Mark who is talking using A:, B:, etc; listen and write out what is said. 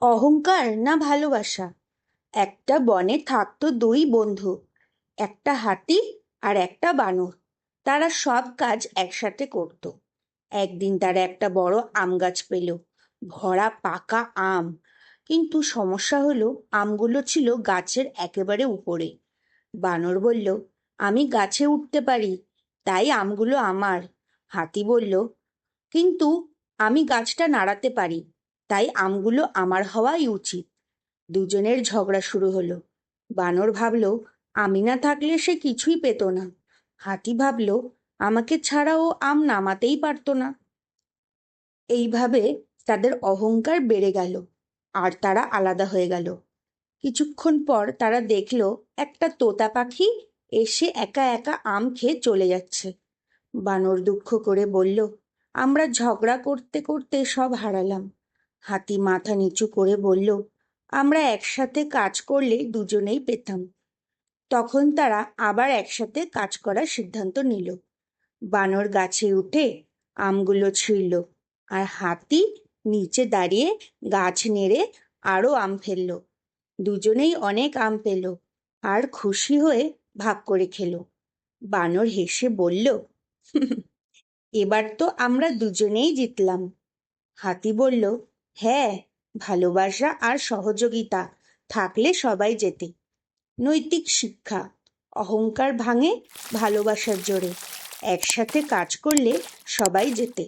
A: অহংকার না ভালোবাসা? একটা বনে থাকতো দুই বন্ধু, একটা হাতি আর একটা বানর। তারা সব কাজ একসাথে করত। একদিন তারা একটা বড় আম গাছ পেল, ভরা পাকা আম। কিন্তু সমস্যা হলো, আমগুলো ছিল গাছের একেবারে উপরে। বানর বলল, আমি গাছে উঠতে পারি, তাই আমগুলো আমার। হাতি বলল, কিন্তু আমি গাছটা নাড়াতে পারি, তাই আমগুলো আমার হওয়াই উচিত। দুজনের ঝগড়া শুরু হলো। বানর ভাবল, আমি না থাকলে সে কিছুই পেত না। হাতি ভাবল, আমাকে ছাড়া ও আম নামাতেই পারতো না। এইভাবে তাদের অহংকার বেড়ে গেল, আর তারা আলাদা হয়ে গেল। কিছুক্ষণ পর তারা দেখল, একটা তোতা পাখি এসে একা একা আম খেয়ে চলে যাচ্ছে। বানর দুঃখ করে বলল, আমরা ঝগড়া করতে করতে সব হারালাম। হাতি মাথা নিচু করে বলল, আমরা একসাথে কাজ করলে দুজনেই পেতাম। তখন তারা আবার একসাথে কাজ করার সিদ্ধান্ত নিল। বানর গাছে উঠে আমগুলো ছিঁড়ল, আর হাতি নিচে দাঁড়িয়ে গাছ নেড়ে আরো আম ফেললো। দুজনেই অনেক আম পেল, আর খুশি হয়ে ভাগ করে খেলো। বানর হেসে বলল, এবার তো আমরা দুজনেই জিতলাম। হাতি বলল, হ্যাঁ, ভালোবাসা আর সহযোগিতা থাকলে সবাই জেতে। নৈতিক শিক্ষা: অহংকার ভাঙে ভালোবাসার জোরে। একসাথে কাজ করলে সবাই জেতে।